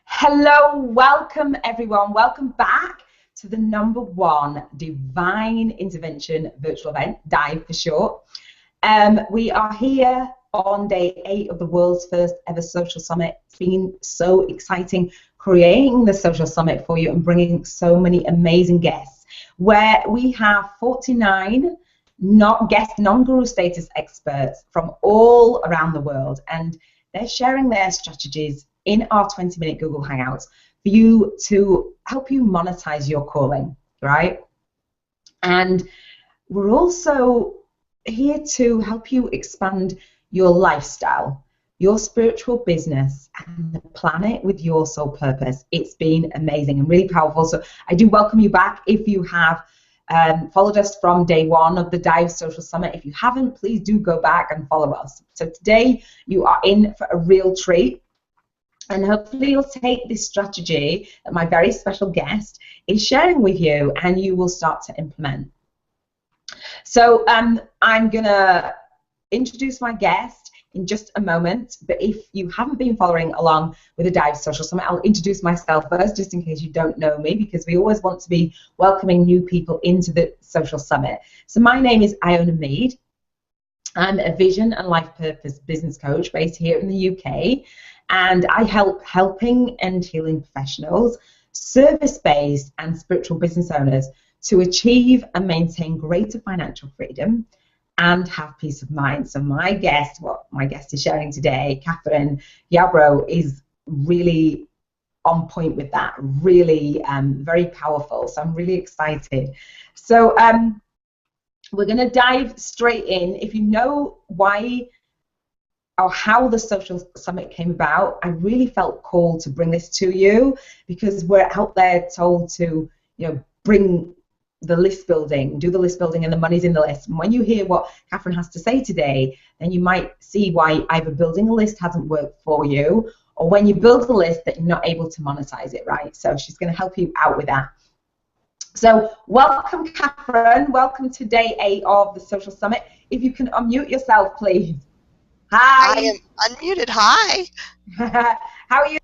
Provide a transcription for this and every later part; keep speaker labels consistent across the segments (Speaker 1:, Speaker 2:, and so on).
Speaker 1: Hello, welcome everyone. Welcome back to the #1 Divine Intervention virtual event, D.I.V.E for short. We are here on day 8 of the world's first ever social summit. It's been so exciting creating the social summit for you and bringing so many amazing guests, where we have 49 non-guru status experts from all around the world, and they're sharing their strategies in our 20-minute Google Hangouts for you to help you monetize your calling, right? And we're also here to help you expand your lifestyle, your spiritual business, and the planet with your soul purpose. It's been amazing and really powerful. So I do welcome you back if you have followed us from day 1 of the D.I.V.E Social Summit. If you haven't, please do go back and follow us. So today you are in for a real treat. And hopefully you'll take this strategy that my very special guest is sharing with you and you will start to implement. So I'm going to introduce my guest in just a moment, but if you haven't been following along with the D.I.V.E Social Summit, I'll introduce myself first just in case you don't know me, because we always want to be welcoming new people into the Social Summit. So my name is Iona Mead. I'm a vision and life purpose business coach based here in the UK. And I help helping and healing professionals, service-based and spiritual business owners to achieve and maintain greater financial freedom and have peace of mind. So my guest, what my guest is sharing today, Kathryn Yarborough, is really on point with that, really very powerful. So I'm really excited. So we're going to dive straight in. If you know why or how the Social Summit came about, I really felt called to bring this to you, because we're out there told to, bring the list building, do the list building, and the money's in the list. And when you hear what Kathryn has to say today, then you might see why either building a list hasn't worked for you, or when you build a list that you're not able to monetize it, right? So she's going to help you out with that. So welcome, Kathryn. Welcome to day 8 of the Social Summit. If you can unmute yourself, please. Hi.
Speaker 2: I am unmuted. Hi.
Speaker 1: How are you?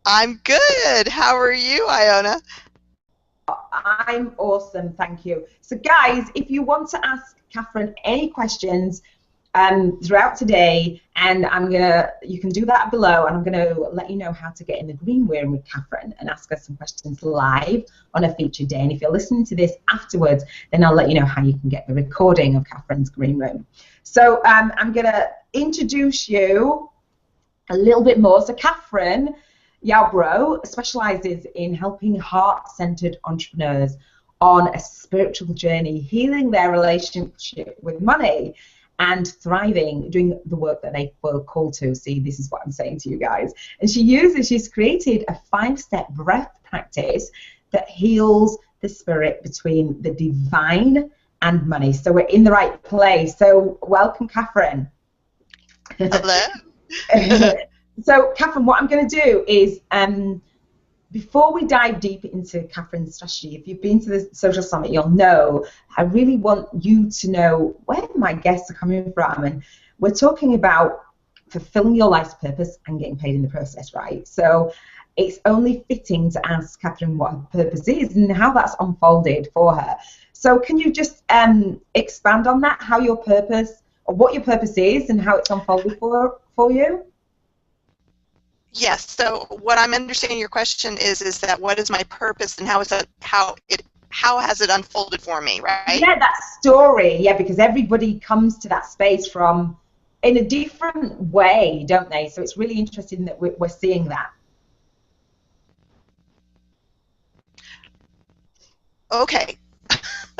Speaker 2: I'm good. How are you, Iona?
Speaker 1: I'm awesome, thank you. So guys, if you want to ask Kathryn any questions throughout today, and you can do that below, and I'm gonna let you know how to get in the green room with Kathryn and ask her some questions live on a featured day. And if you're listening to this afterwards, then I'll let you know how you can get the recording of Kathryn's green room. So I'm gonna introduce you a little bit more. So Kathryn Yarborough specializes in helping heart-centered entrepreneurs on a spiritual journey, healing their relationship with money and thriving, doing the work that they feel called to. See, this is what I'm saying to you guys. And she's created a 5-step breath practice that heals the spirit between the divine and money. So we're in the right place. So welcome, Kathryn.
Speaker 2: Hello.
Speaker 1: So Kathryn, what I'm going to do is, before we dive deep into Kathryn's strategy, if you've been to the Social Summit, you'll know I really want you to know where my guests are coming from. And we're talking about fulfilling your life's purpose and getting paid in the process, right? So it's only fitting to ask Kathryn what her purpose is and how that's unfolded for her. So can you just expand on that, how your purpose, or what your purpose is and how it's unfolded for you?
Speaker 2: Yes. So what I'm understanding your question is that what is my purpose and how has it unfolded for me, right?
Speaker 1: Yeah, that story. Yeah, because everybody comes to that space in a different way, don't they? So it's really interesting that we're seeing that.
Speaker 2: Okay.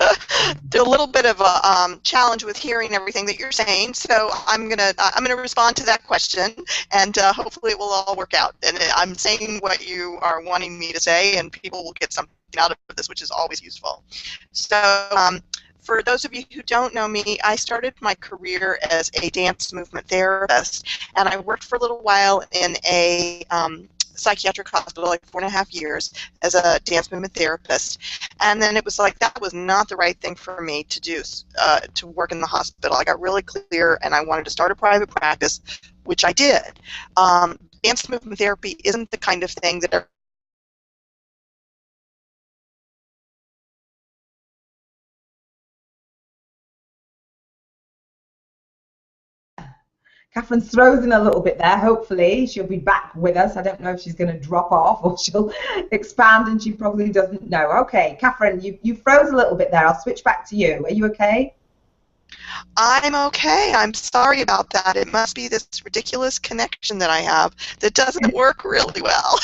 Speaker 2: A little bit of a challenge with hearing everything that you're saying, so I'm gonna respond to that question, and hopefully it will all work out. And I'm saying what you are wanting me to say, and people will get something out of this, which is always useful. So for those of you who don't know me, I started my career as a dance movement therapist, and I worked for a little while in a psychiatric hospital, like 4.5 years, as a dance movement therapist. And then it was like that was not the right thing for me to do, to work in the hospital. I got really clear, and I wanted to start a private practice, which I did. Dance movement therapy isn't the kind of thing that
Speaker 1: Kathryn's frozen a little bit there. Hopefully she'll be back with us. I don't know if she's going to drop off or she'll expand, and she probably doesn't know. Okay, Kathryn, you froze a little bit there. I'll switch back to you. Are you okay?
Speaker 2: I'm okay. I'm sorry about that. It must be this ridiculous connection that I have that doesn't work really well.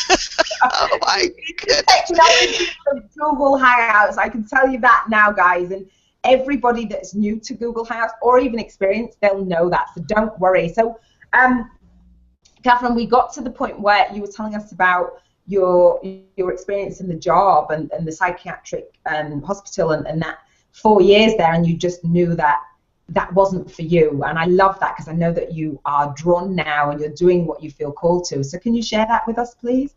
Speaker 2: Oh my goodness.
Speaker 1: Technology of Google Hangouts, I can tell you that now, guys. And everybody that's new to Google Hangouts or even experienced, they'll know that. So don't worry. So, Kathryn, we got to the point where you were telling us about your experience in the job and the psychiatric hospital and that 4 years there, and you just knew that that wasn't for you. And I love that, because I know that you are drawn now and you're doing what you feel called to. So can you share that with us, please?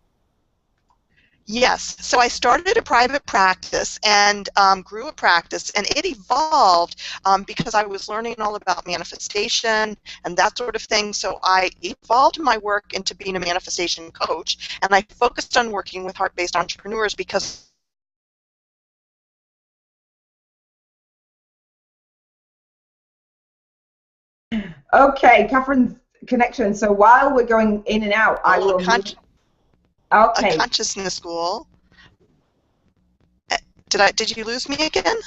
Speaker 2: Yes. So I started a private practice and grew a practice, and it evolved because I was learning all about manifestation and that sort of thing. So I evolved my work into being a manifestation coach, and I focused on working with heart-based entrepreneurs because
Speaker 1: Okay, Kathryn's connection. So while we're going in and out, I will. Okay.
Speaker 2: A consciousness school. Did you lose me again?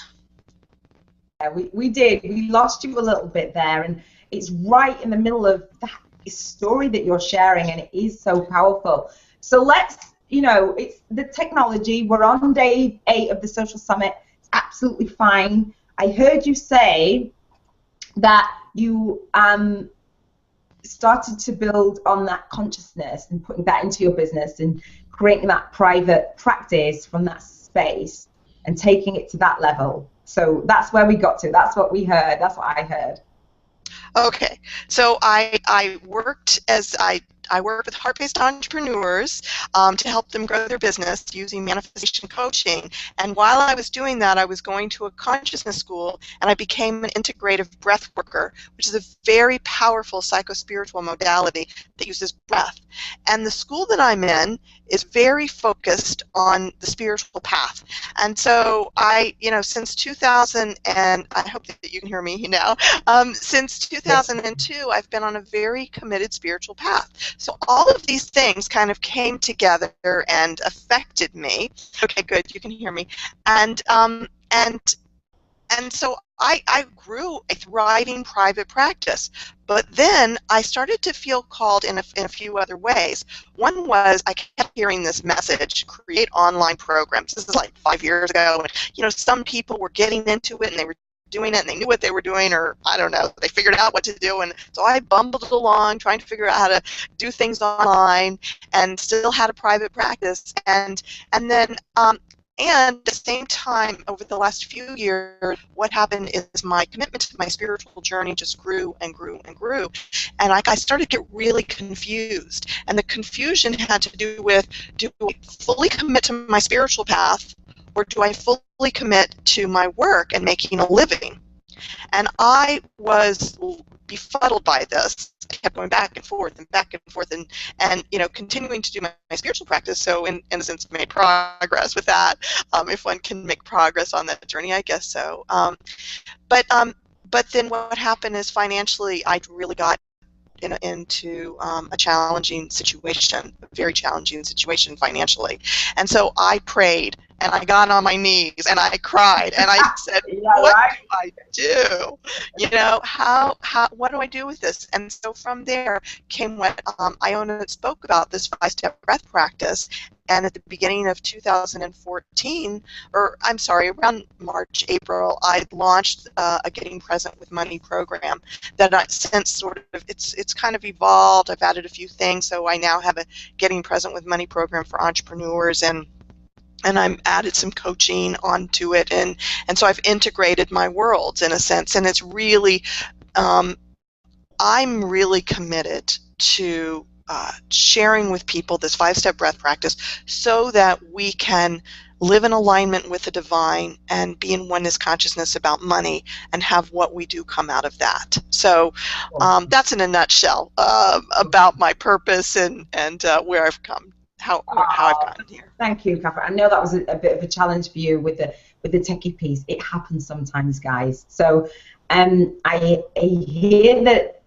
Speaker 1: Yeah, we did. We lost you a little bit there, and it's right in the middle of that story that you're sharing, and it is so powerful. So let's, it's the technology. We're on day 8 of the Social Summit. It's absolutely fine. I heard you say that you started to build on that consciousness and putting that into your business and creating that private practice from that space and taking it to that level. So that's where we got to. That's what we heard. That's what I heard.
Speaker 2: Okay, so I worked with heart-based entrepreneurs to help them grow their business using manifestation coaching. And while I was doing that, I was going to a consciousness school, and I became an integrative breath worker, which is a very powerful psychospiritual modality that uses breath. And the school that I'm in is very focused on the spiritual path. And so since 2000, and I hope that you can hear me now, since 2002, I've been on a very committed spiritual path. So all of these things kind of came together and affected me. Okay, good, you can hear me. And so I grew a thriving private practice. But then I started to feel called in a few other ways. One was I kept hearing this message, create online programs. This is like 5 years ago. And, some people were getting into it, and they were doing it, and they knew what they were doing, or I don't know, they figured out what to do. And so I bumbled along trying to figure out how to do things online, and still had a private practice. And then and at the same time, over the last few years, what happened is my commitment to my spiritual journey just grew and grew and grew. And I started to get really confused. And the confusion had to do with, do I fully commit to my spiritual path, or do I fully commit to my work and making a living? And I was befuddled by this. I kept going back and forth and continuing to do my spiritual practice. So in a sense, made progress with that. If one can make progress on that journey, I guess so. But then what happened is financially, I really got into a challenging situation, a very challenging situation financially. And so I prayed, and I got on my knees, and I cried, and I said, what do I do? What do I do with this? And so from there came what Iona spoke about, this 5-step breath practice. And at the beginning of 2014, around March, April, I launched a Getting Present with Money program that I since sort of, it's kind of evolved. I've added a few things, so I now have a Getting Present with Money program for entrepreneurs, and I'm added some coaching onto it, and so I've integrated my worlds in a sense, and it's really, I'm really committed to sharing with people this 5-step breath practice so that we can live in alignment with the divine and be in oneness consciousness about money and have what we do come out of that. So that's in a nutshell about my purpose and where I've come, how I've gotten here.
Speaker 1: Thank you, Kathryn. I know that was a bit of a challenge for you with the techie piece. It happens sometimes, guys. So I hear that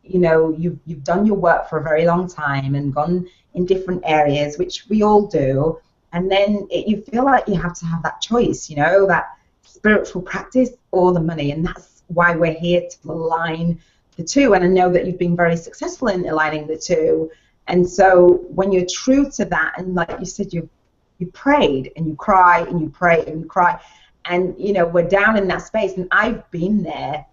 Speaker 1: you've done your work for a very long time and gone in different areas, which we all do, and then you feel like you have to have that choice, that spiritual practice or the money, and that's why we're here to align the two. And I know that you've been very successful in aligning the two, and so when you're true to that, and like you said, you prayed and you cry and you pray and you cry, and we're down in that space, and I've been there.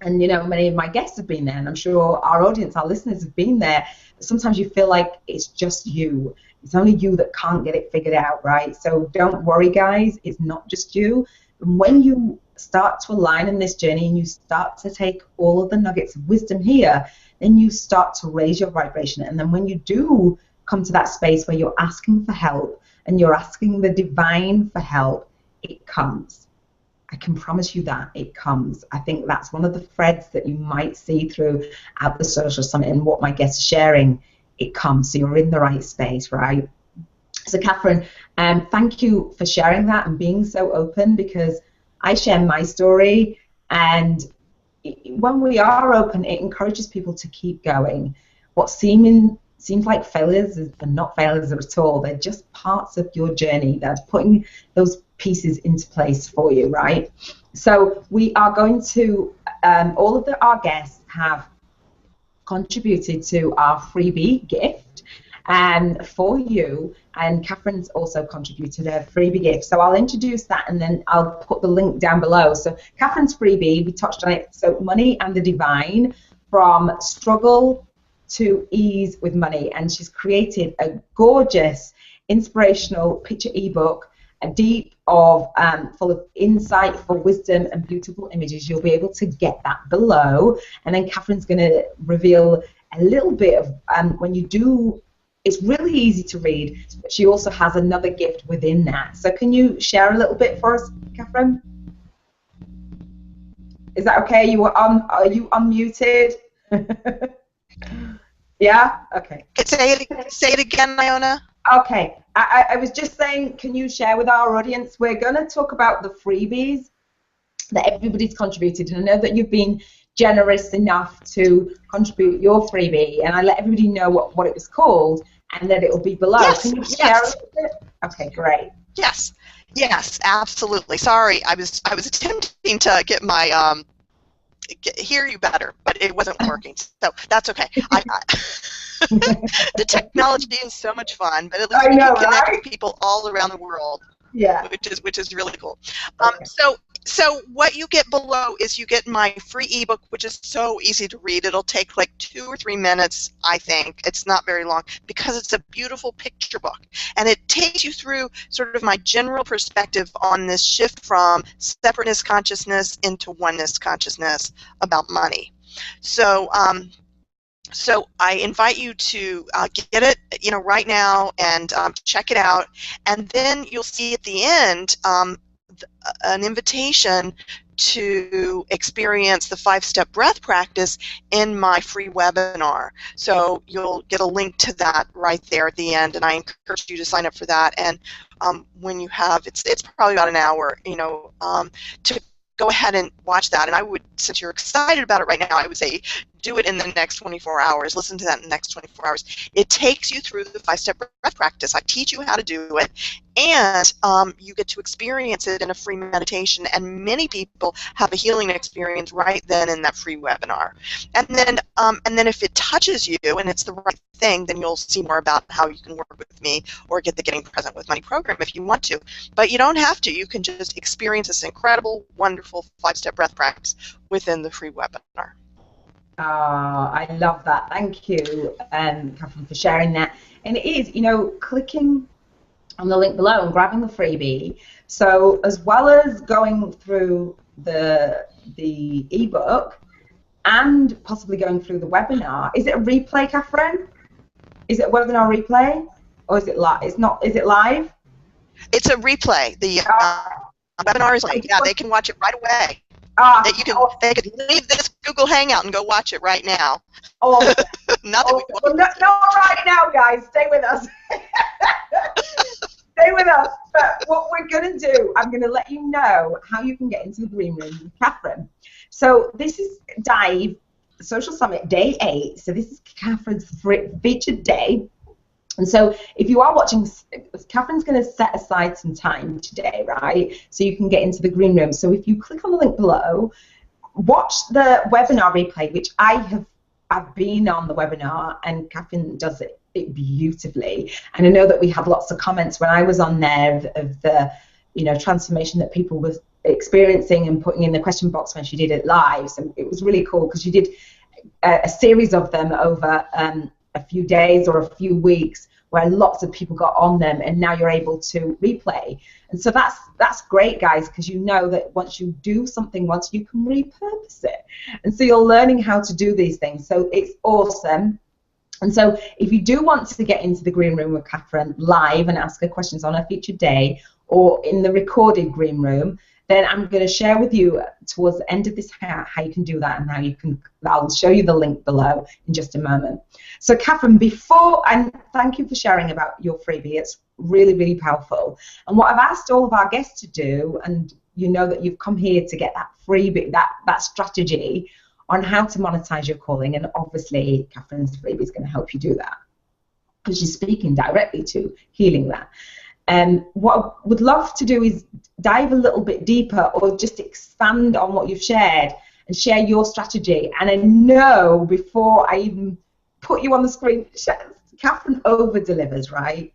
Speaker 1: And, many of my guests have been there, and I'm sure our audience, our listeners have been there. Sometimes you feel like it's just you. It's only you that can't get it figured out, right? So don't worry, guys. It's not just you. And when you start to align in this journey and you start to take all of the nuggets of wisdom here, then you start to raise your vibration. And then when you do come to that space where you're asking for help and you're asking the divine for help, it comes. I can promise you that it comes. I think that's one of the threads that you might see throughout the social summit and what my guests are sharing. It comes. So you're in the right space, right? So Kathryn, thank you for sharing that and being so open, because I share my story, and when we are open, it encourages people to keep going. What seems like failures are not failures at all. They're just parts of your journey that's putting those pieces into place for you, right? So we are going to, all of our guests have contributed to our freebie gift for you, and Kathryn's also contributed a freebie gift. So I'll introduce that, and then I'll put the link down below. So Kathryn's freebie, we touched on it, so Money and the Divine, from struggle to ease with money, and she's created a gorgeous inspirational picture ebook, full of insightful wisdom and beautiful images. You'll be able to get that below, and then Kathryn's going to reveal a little bit of when you do. It's really easy to read, but she also has another gift within that. So can you share a little bit for us, Kathryn? Is that okay? Are you unmuted? Yeah? Okay.
Speaker 2: Say it again, Iona.
Speaker 1: Okay. I was just saying, can you share with our audience? We're going to talk about the freebies that everybody's contributed. And I know that you've been generous enough to contribute your freebie, and I let everybody know what it was called and that it will be below.
Speaker 2: Yes,
Speaker 1: can you share a little bit? Okay, great.
Speaker 2: Yes, absolutely. Sorry, I was attempting to get my hear you better, but it wasn't working. So that's okay. The technology is so much fun, but at least we can connect with people all around the world.
Speaker 1: Yeah,
Speaker 2: which is really cool. So what you get below is you get my free ebook, which is so easy to read. It'll take like 2 or 3 minutes, I think. It's not very long because it's a beautiful picture book, and it takes you through sort of my general perspective on this shift from separateness consciousness into oneness consciousness about money. So so I invite you to get it, right now, and check it out. And then you'll see at the end an invitation to experience the 5-step breath practice in my free webinar. So you'll get a link to that right there at the end, and I encourage you to sign up for that. And when you have, it's probably about an hour, to go ahead and watch that. And I would, since you're excited about it right now, I would say do it in the next 24 hours. Listen to that in the next 24 hours. It takes you through the 5-step breath practice. I teach you how to do it, and you get to experience it in a free meditation. And many people have a healing experience right then in that free webinar. And then if it touches you and it's the right thing, then you'll see more about how you can work with me or get the Getting Present with Money program if you want to. But you don't have to. You can just experience this incredible, wonderful 5-step breath practice within the free webinar.
Speaker 1: Oh, I love that. Thank you, Kathryn, for sharing that. And it is, clicking on the link below and grabbing the freebie. So as well as going through the ebook and possibly going through the webinar, is it a replay, Kathryn? Is it a webinar replay, or is it live? It's not. Is it live?
Speaker 2: It's a replay. The webinar is live. Yeah, they can watch it right away. They could leave this Google Hangout and go watch it right now.
Speaker 1: Awesome.
Speaker 2: Not that we
Speaker 1: Well, not right now, guys. Stay with us. Stay with us. But what we're going to do, I'm going to let you know how you can get into the green room with Kathryn. So this is D.I.V.E Social Summit Day 8. So this is Kathryn's featured day. And so if you are watching, Kathryn's going to set aside some time today, right? So you can get into the green room. So if you click on the link below, watch the webinar replay, which I've been on the webinar, and Kathryn does it beautifully. And I know that we had lots of comments when I was on there of the, transformation that people were experiencing and putting in the question box when she did it live. So it was really cool because she did a series of them over a few days or a few weeks where lots of people got on them, and now you're able to replay. And so that's great, guys, because you know that once you do something once, you can repurpose it. And so you're learning how to do these things. So it's awesome. And so if you do want to get into the green room with Kathryn live and ask her questions on her featured day or in the recorded green room, then I'm going to share with you towards the end of this how you can do that, and how you can. I'll show you the link below in just a moment. So Kathryn, and thank you for sharing about your freebie. It's really, really powerful. And what I've asked all of our guests to do, and you know that you've come here to get that freebie, that strategy on how to monetize your calling, and obviously Kathryn's freebie is going to help you do that because she's speaking directly to healing that. What I would love to do is dive a little bit deeper, or just expand on what you've shared and share your strategy. And I know before I even put you on the screen, Kathryn over-delivers, right?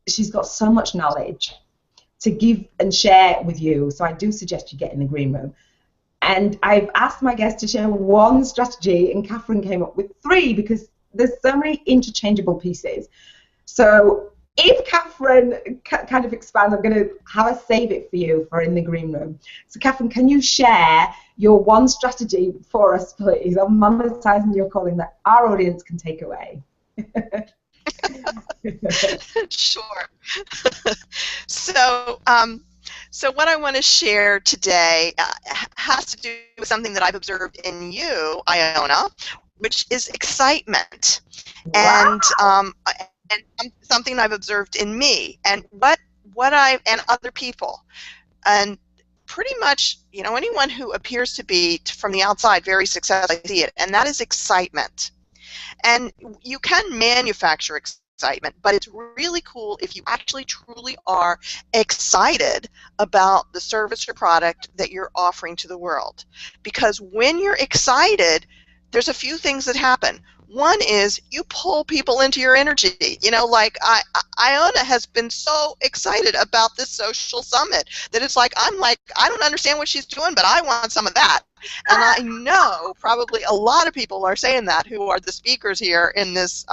Speaker 1: She's got so much knowledge to give and share with you, so I do suggest you get in the green room. And I've asked my guests to share one strategy, and Kathryn came up with 3 because there's so many interchangeable pieces. So if Kathryn kind of expands, I'm going to have her save it for you for in the green room. So Kathryn, can you share your one strategy for us, please, on monetizing your calling that our audience can take away?
Speaker 2: Sure. So what I want to share today has to do with something that I've observed in you, Iona, which is excitement.
Speaker 1: Wow.
Speaker 2: And something I've observed in me, and and other people, and pretty much, anyone who appears to be from the outside very successful, I see it, and that is excitement. And you can manufacture excitement, but it's really cool if you actually truly are excited about the service or product that you're offering to the world. Because when you're excited, there's a few things that happen. One is you pull people into your energy. Like Iona has been so excited about this social summit that it's like, I don't understand what she's doing, but I want some of that. And I know probably a lot of people are saying that who are the speakers here in this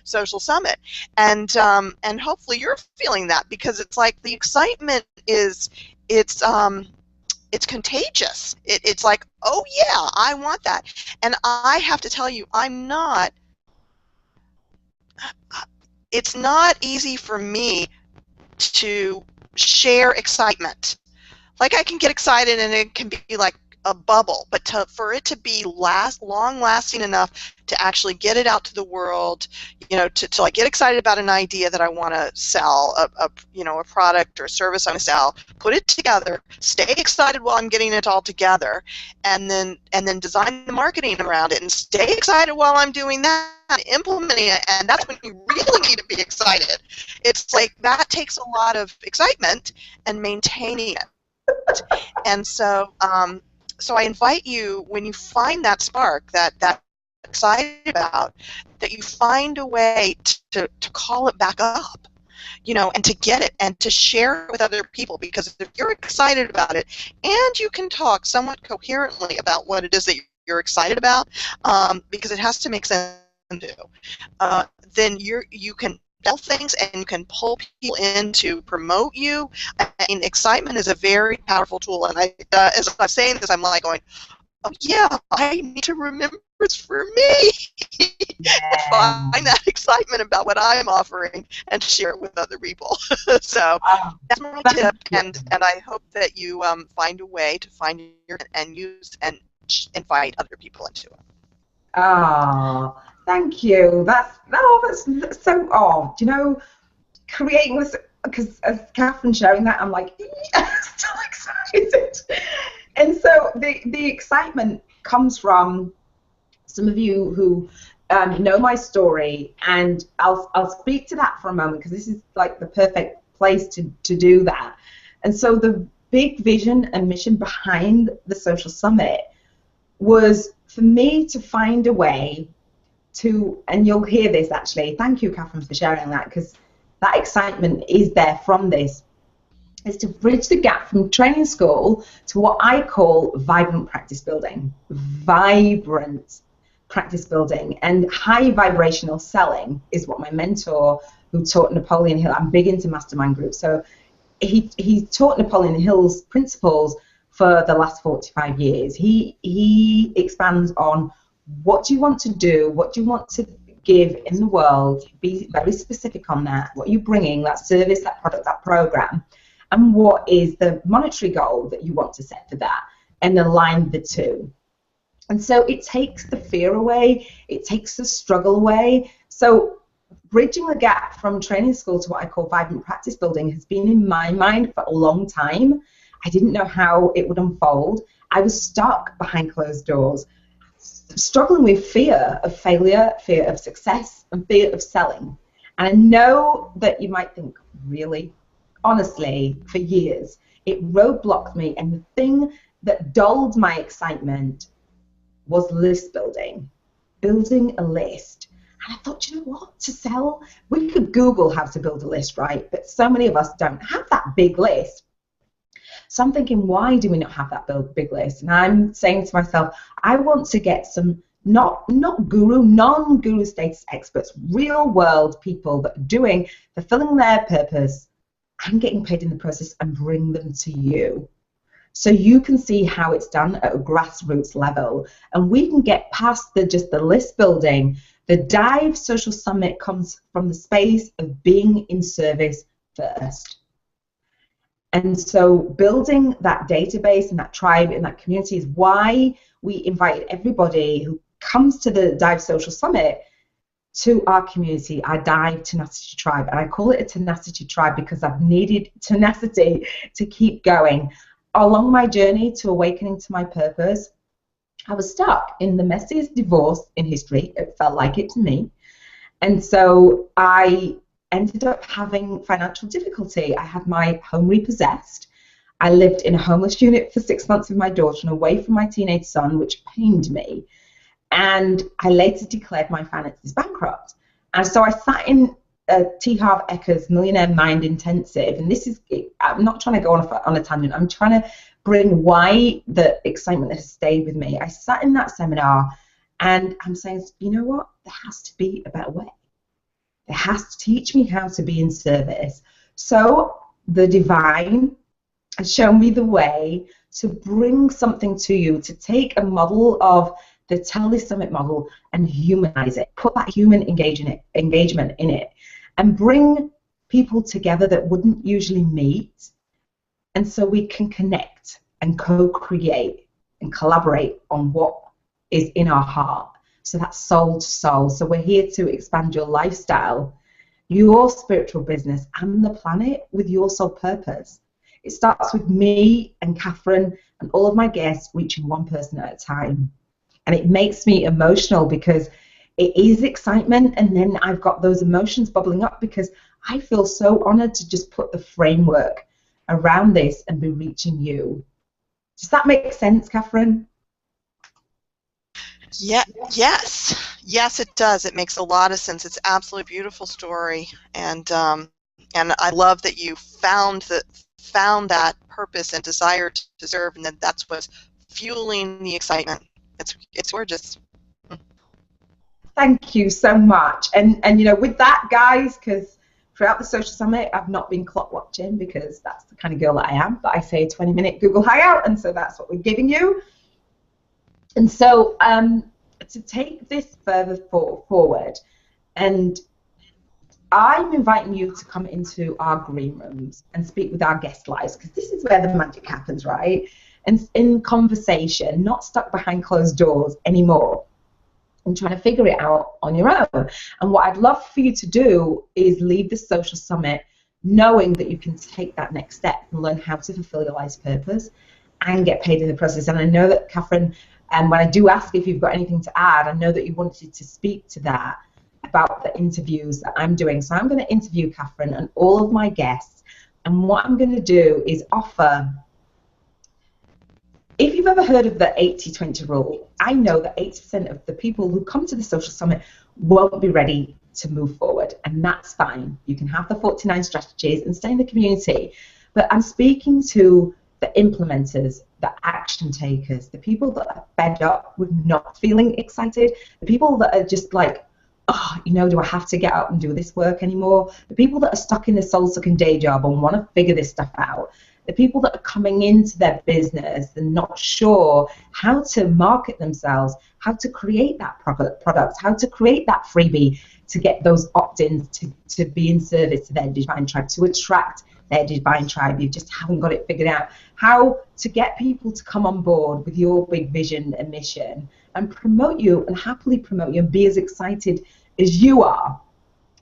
Speaker 2: social summit. And hopefully you're feeling that, because it's like the excitement it's contagious. It's like, oh yeah, I want that. And I have to tell you, it's not easy for me to share excitement. Like, I can get excited and it can be like a bubble, but for it to be long-lasting enough to actually get it out to the world, to like get excited about an idea that I want to sell, a product or service I want to sell, put it together, stay excited while I'm getting it all together, and then design the marketing around it, and stay excited while I'm doing that, implementing it, and that's when you really need to be excited. It's like that takes a lot of excitement and maintaining it. And so I invite you, when you find that spark that excited about, that you find a way to call it back up, and to get it and to share it with other people. Because if you're excited about it and you can talk somewhat coherently about what it is that you're excited about, because it has to make sense to you, then you can sell things and you can pull people in to promote you. I mean, excitement is a very powerful tool, and as I'm saying this, I'm like going, oh yeah, I need to remember it's for me.
Speaker 1: Yeah.
Speaker 2: Find that excitement excitement about what I'm offering and share it with other people. So that's my tip, and I hope that you find a way to find your and use and invite other people into it.
Speaker 1: Ah, thank you. That's so. Oh, do you know, creating this, because as Kathryn sharing that, I'm like, so excited. And so the excitement comes from some of you who know my story, and I'll speak to that for a moment, because this is like the perfect place to do that. And so the big vision and mission behind the Social Summit was for me to find a way to, and you'll hear this actually, thank you, Kathryn, for sharing that, because that excitement is there from this, is to bridge the gap from training school to what I call vibrant practice building. Vibrant practice building and high vibrational selling is what my mentor, who taught Napoleon Hill, I'm big into mastermind groups, so he taught Napoleon Hill's principles for the last 45 years. He expands on what do you want to do, what do you want to give in the world, be very specific on that, what you're bringing, that service, that product, that program, and what is the monetary goal that you want to set for that, and align the two. And so it takes the fear away, it takes the struggle away. So bridging the gap from training school to what I call vibrant practice building has been in my mind for a long time. I didn't know how it would unfold. I was stuck behind closed doors, struggling with fear of failure, fear of success, and fear of selling. And I know that you might think, really? Honestly, for years, it roadblocked me, and the thing that dulled my excitement was list building, building a list. And I thought, you know what, to sell, we could Google how to build a list, right? But so many of us don't have that big list. So I'm thinking, why do we not have that big list? And I'm saying to myself, I want to get some non-guru status experts, real world people that are fulfilling their purpose and getting paid in the process, and bring them to you, so you can see how it's done at a grassroots level, and we can get past just the list building. The D.I.V.E Social Summit comes from the space of being in service first. And so building that database and that tribe and that community is why we invite everybody who comes to the D.I.V.E Social Summit to our community, our D.I.V.E Tenacity Tribe. And I call it a tenacity tribe because I've needed tenacity to keep going. Along my journey to awakening to my purpose, I was stuck in the messiest divorce in history. It felt like it to me. And so I ended up having financial difficulty. I had my home repossessed. I lived in a homeless unit for 6 months with my daughter and away from my teenage son, which pained me. And I later declared my finances bankrupt. And so I sat in T. Harv Eker's Millionaire Mind Intensive, and this is, I'm not trying to go on a tangent, I'm trying to bring why the excitement has stayed with me. I sat in that seminar and I'm saying, you know what, there has to be a better way. It has to teach me how to be in service. So the divine has shown me the way to bring something to you, to take a model of the Tell This Summit model and humanize it, put that human engagement in it, and bring people together that wouldn't usually meet, and so we can connect and co-create and collaborate on what is in our heart. So that's soul to soul. So we're here to expand your lifestyle, your spiritual business, and the planet with your soul purpose. It starts with me and Kathryn and all of my guests reaching one person at a time. And it makes me emotional because it is excitement, and then I've got those emotions bubbling up because I feel so honored to just put the framework around this and be reaching you. Does that make sense, Kathryn?
Speaker 2: Yeah, yes, it does. It makes a lot of sense. It's an absolutely beautiful story, and I love that you found that purpose and desire to serve, and that's what's fueling the excitement. It's gorgeous.
Speaker 1: Thank you so much. And you know, with that, guys, because throughout the Social Summit, I've not been clock watching because that's the kind of girl that I am. But I say 20-minute Google Hangout, and so that's what we're giving you. And so to take this further forward and I'm inviting you to come into our green rooms and speak with our guest lives, because this is where the magic happens, right? And in conversation, not stuck behind closed doors anymore, and trying to figure it out on your own. And what I'd love for you to do is leave the social summit knowing that you can take that next step and learn how to fulfill your life's purpose and get paid in the process. And I know that, Kathryn, and when I do ask if you've got anything to add, I know that you wanted to speak to that about the interviews that I'm doing. So I'm going to interview Kathryn and all of my guests. And what I'm going to do is offer, if you've ever heard of the 80-20 rule, I know that 80% of the people who come to the social summit won't be ready to move forward, and that's fine. You can have the 49 strategies and stay in the community. But I'm speaking to the implementers, the action takers, the people that are fed up with not feeling excited, the people that are just like, oh, you know, do I have to get out and do this work anymore? The people that are stuck in the soul-sucking day job and want to figure this stuff out. The people that are coming into their business and not sure how to market themselves, how to create that product, how to create that freebie to get those opt-ins to be in service to their divine tribe, to attract their divine tribe. You just haven't got it figured out. How to get people to come on board with your big vision and mission and promote you and happily promote you and be as excited as you are.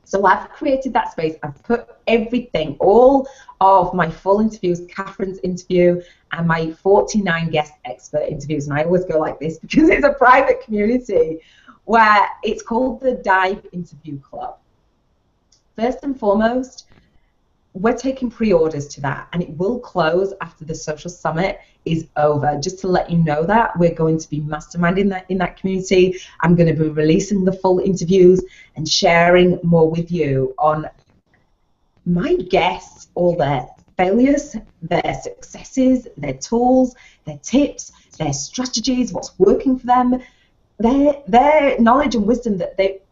Speaker 1: So I've created that space. I've put everything, all of my full interviews, Kathryn's interview, and my 49 guest expert interviews, and I always go like this because it's a private community, where it's called the D.I.V.E Interview Club. First and foremost, we're taking pre-orders to that, and it will close after the social summit is over. Just to let you know that we're going to be masterminding in that community. I'm going to be releasing the full interviews and sharing more with you on my guests, all their failures, their successes, their tools, their tips, their strategies, what's working for them, their knowledge and wisdom.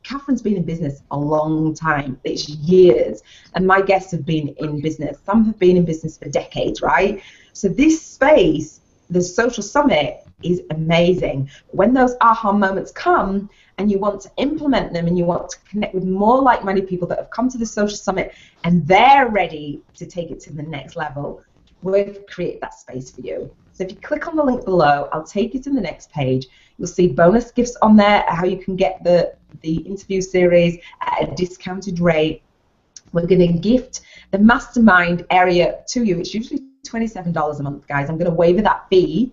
Speaker 1: Kathryn's been in business a long time. It's years. And my guests have been in business. Some have been in business for decades, right? So this space, the social summit, is amazing. When those aha moments come and you want to implement them and you want to connect with more like-minded people that have come to the social summit and they're ready to take it to the next level, we'll create that space for you. So if you click on the link below, I'll take you to the next page. You'll see bonus gifts on there, how you can get the interview series at a discounted rate. We're going to gift the mastermind area to you. It's usually $27 a month, guys. I'm going to waive that fee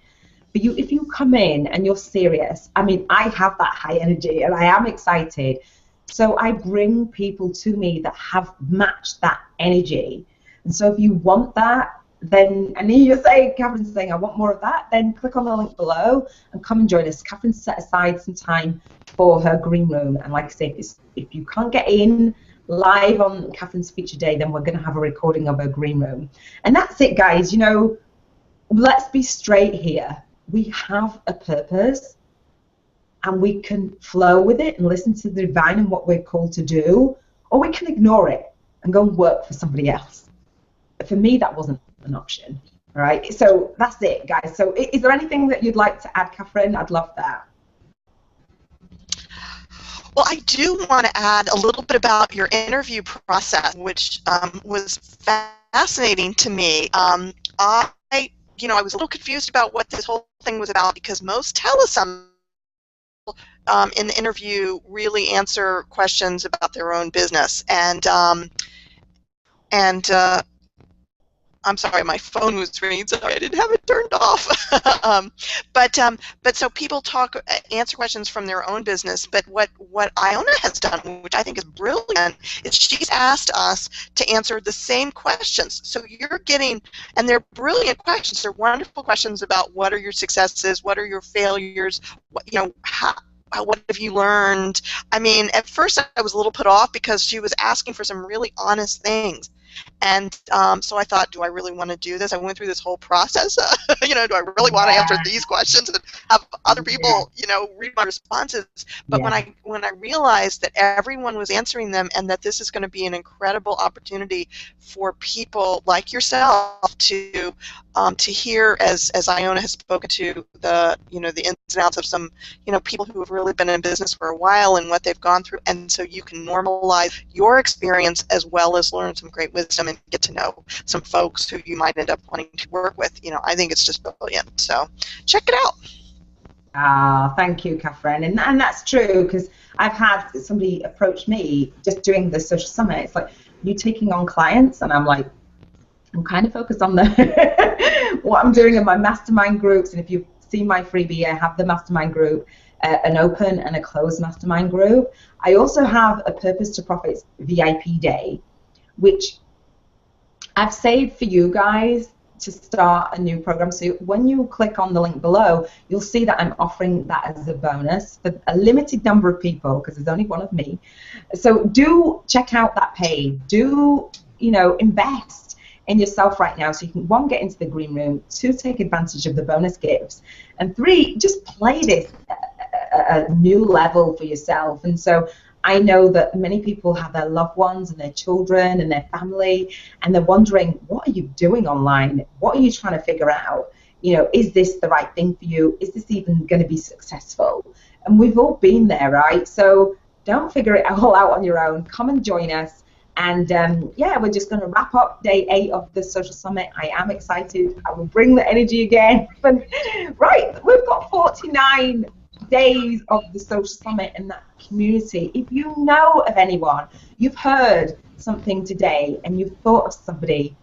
Speaker 1: for you if you come in and you're serious. I mean, I have that high energy and I am excited. So I bring people to me that have matched that energy. And so if you want that, then, and you're saying, Kathryn's saying, I want more of that, then click on the link below and come and join us. Kathryn's set aside some time for her green room. And like I say, if you can't get in live on Kathryn's feature day, then we're going to have a recording of her green room. And that's it, guys. You know, let's be straight here. We have a purpose and we can flow with it and listen to the divine and what we're called to do, or we can ignore it and go and work for somebody else. But for me, that wasn't an option. All right, so that's it, guys. So is there anything that you'd like to add, Kathryn? I'd love that.
Speaker 2: Well, I do want to add a little bit about your interview process, which was fascinating to me. I was a little confused about what this whole thing was about, because most telesummits in the interview really answer questions about their own business, and I'm sorry, my phone was ringing. Sorry, I didn't have it turned off. But so people answer questions from their own business. But what Iona has done, which I think is brilliant, is she's asked us to answer the same questions. So you're getting, and they're brilliant questions. They're wonderful questions about what are your successes, what are your failures, what have you learned? I mean, at first I was a little put off because she was asking for some really honest things. And so I thought, do I really want to do this? I went through this whole process. You know, do I really want to answer these questions and have other people, you know, read my responses? But when I realized that everyone was answering them, and that this is going to be an incredible opportunity for people like yourself to hear, as Iona has spoken to, the, you know, the ins and outs of some, you know, people who have really been in business for a while and what they've gone through, and so you can normalize your experience as well as learn some great wisdom and get to know some folks who you might end up wanting to work with. You know, I think it's just brilliant. So check it out.
Speaker 1: Ah, thank you, Kathryn. And that's true, because I've had somebody approach me just doing the social summit. It's like, you taking on clients? And I'm like, I'm kind of focused on the what I'm doing in my mastermind groups. And if you've seen my freebie, I have the mastermind group, an open and a closed mastermind group. I also have a Purpose to Profits VIP day, which I've saved for you guys to start a new program. So when you click on the link below, you'll see that I'm offering that as a bonus for a limited number of people, because there's only one of me. So do check out that page. Do, you know, invest in yourself right now, so you can, 1, get into the green room, 2, take advantage of the bonus gifts, and 3, just play this at a new level for yourself. And so I know that many people have their loved ones and their children and their family, and they're wondering, what are you doing online? What are you trying to figure out? You know, is this the right thing for you? Is this even going to be successful? And we've all been there, right? So don't figure it all out on your own. Come and join us. And yeah, we're just going to wrap up day 8 of the Social Summit. I am excited. I will bring the energy again. Right, we've got 49 days of the Social Summit in that community. If you know of anyone, you've heard something today and you've thought of somebody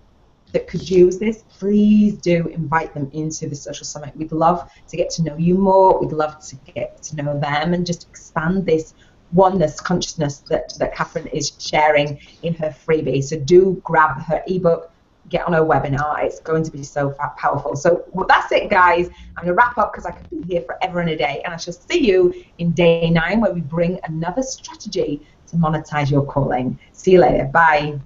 Speaker 1: that could use this, please do invite them into the Social Summit. We'd love to get to know you more. We'd love to get to know them and just expand this oneness consciousness that Kathryn is sharing in her freebie. So do grab her ebook, get on her webinar. It's going to be so powerful. So well, that's it, guys. I'm going to wrap up because I could be here forever and a day. And I shall see you in day 9, where we bring another strategy to monetize your calling. See you later. Bye.